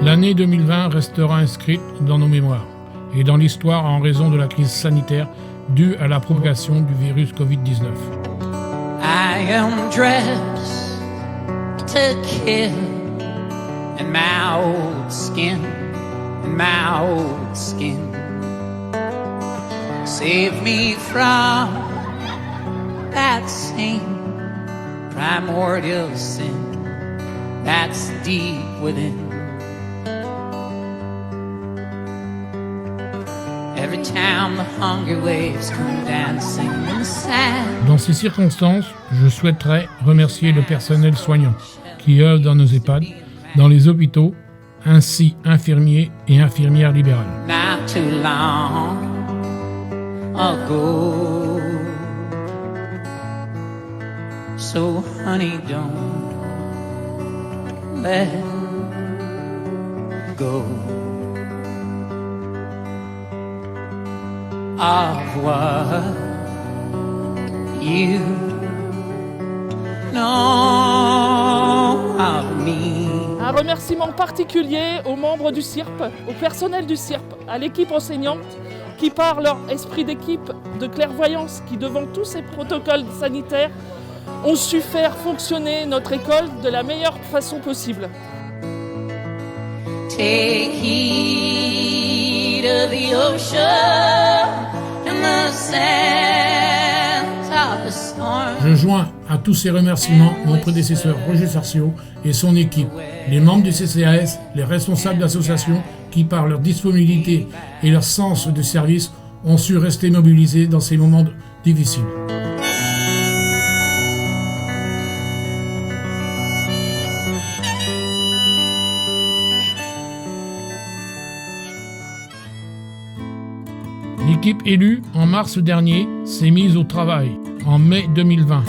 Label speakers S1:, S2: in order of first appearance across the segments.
S1: L'année 2020 restera inscrite dans nos mémoires et dans l'histoire en raison de la crise sanitaire due à la propagation du virus Covid-19.
S2: I am dressed to kill in my old skin, Save me from that same primordial sin that's deep within. Every time the hunger waves come dancing in the sand.
S1: Dans ces circonstances, je souhaiterais remercier le personnel soignant qui œuvre dans nos EHPAD, dans les hôpitaux, ainsi infirmiers et infirmières libérales.
S2: Not too long ago. So honey, don't let go of what you know of me.
S3: Un remerciement particulier aux membres du CIRP, au personnel du CIRP, à l'équipe enseignante qui, par leur esprit d'équipe, de clairvoyance, qui devant tous ces protocoles sanitaires, ont su faire fonctionner notre école de la meilleure façon possible.
S2: Take heed of the ocean and the sands of the storm.
S1: Je joins à tous ces remerciements mon prédécesseur Roger Sarceau et son équipe, les membres du CCAS, les responsables d'associations qui, par leur disponibilité et leur sens du service, ont su rester mobilisés dans ces moments difficiles. L'équipe élue en mars dernier s'est mise au travail en mai 2020.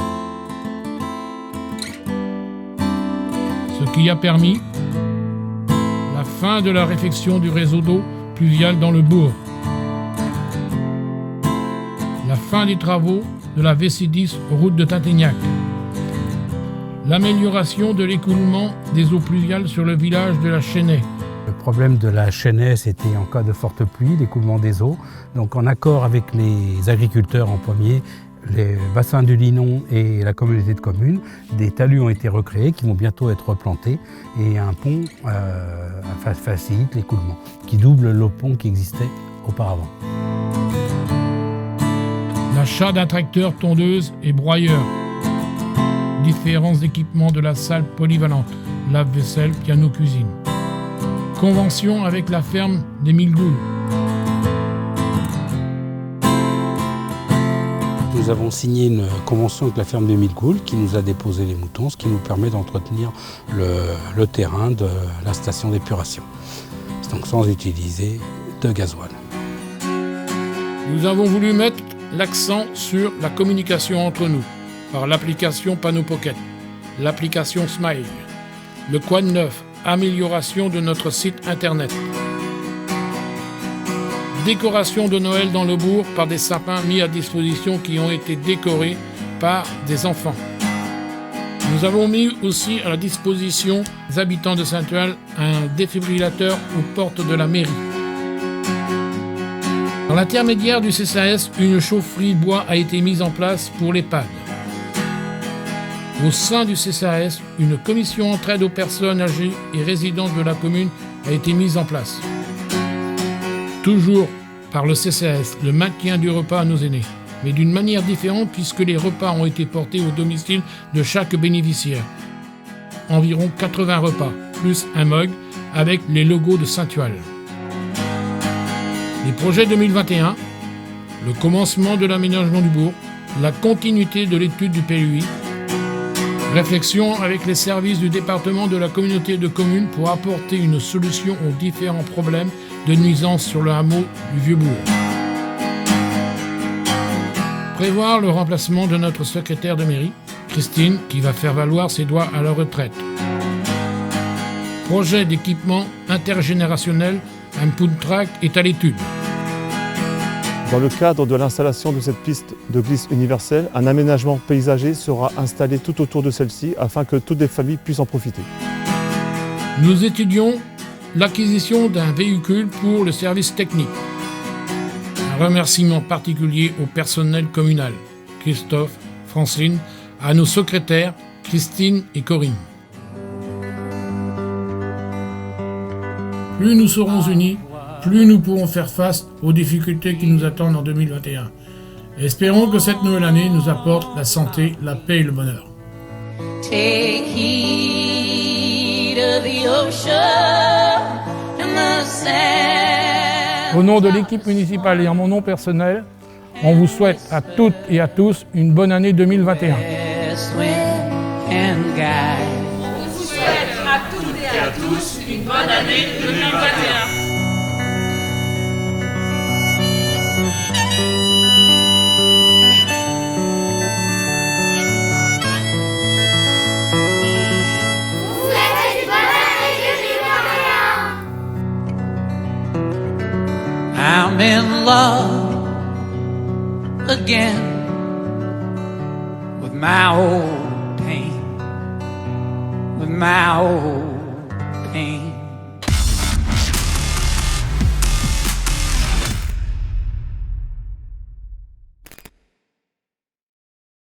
S1: Ce qui a permis la fin de la réfection du réseau d'eau pluviale dans le bourg, la fin des travaux de la VC10 route de Tinténiac, l'amélioration de l'écoulement des eaux pluviales sur le village de la Chênaie.
S4: Le problème de la Chênaie, c'était en cas de forte pluie, l'écoulement des eaux. Donc en accord avec les agriculteurs en premier, les bassins du Linon et la communauté de communes, des talus ont été recréés qui vont bientôt être replantés et un pont facilite l'écoulement, qui double le pont qui existait auparavant.
S1: L'achat d'un tracteur, tondeuse et broyeur. Différents équipements de la salle polyvalente, lave-vaisselle, piano-cuisine. Convention avec la ferme des Mille Goules.
S4: Nous avons signé une convention avec la ferme des Mille Goules qui nous a déposé les moutons, ce qui nous permet d'entretenir le terrain de la station d'épuration. Donc sans utiliser de gasoil.
S1: Nous avons voulu mettre l'accent sur la communication entre nous par l'application Panneau Pocket, l'application Smile, le Quad Neuf, amélioration de notre site internet. Décoration de Noël dans le bourg par des sapins mis à disposition qui ont été décorés par des enfants. Nous avons mis aussi à la disposition des habitants de Saint-Tual un défibrillateur aux portes de la mairie. Dans l'intermédiaire du CCAS, une chaufferie bois a été mise en place pour l'EHPAD. Au sein du CCAS, une commission entraide aux personnes âgées et résidentes de la commune a été mise en place. Toujours par le CCAS, le maintien du repas à nos aînés, mais d'une manière différente puisque les repas ont été portés au domicile de chaque bénéficiaire. Environ 80 repas, plus un mug avec les logos de Saint-Tual. Les projets 2021, le commencement de l'aménagement du bourg, la continuité de l'étude du PLUI, réflexion avec les services du département de la communauté de communes pour apporter une solution aux différents problèmes de nuisance sur le hameau du Vieux-Bourg. Prévoir le remplacement de notre secrétaire de mairie, Christine, qui va faire valoir ses droits à la retraite. Projet d'équipement intergénérationnel, un pump track est à l'étude.
S5: Dans le cadre de l'installation de cette piste de glisse universelle, un aménagement paysager sera installé tout autour de celle-ci afin que toutes les familles puissent en profiter.
S1: Nous étudions l'acquisition d'un véhicule pour le service technique. Un remerciement particulier au personnel communal, Christophe, Francine, à nos secrétaires, Christine et Corinne. Plus nous serons unis, plus nous pourrons faire face aux difficultés qui nous attendent en 2021. Espérons que cette nouvelle année nous apporte la santé, la paix et le bonheur.
S2: Take heed of the ocean and the sand.
S1: Au nom de l'équipe municipale et en mon nom personnel, on vous souhaite à toutes et à tous une bonne année 2021.
S2: West wind and guide.
S3: On vous souhaite à toutes et à tous une bonne année 2021.
S2: I'm in love again with my old pain, with my old pain.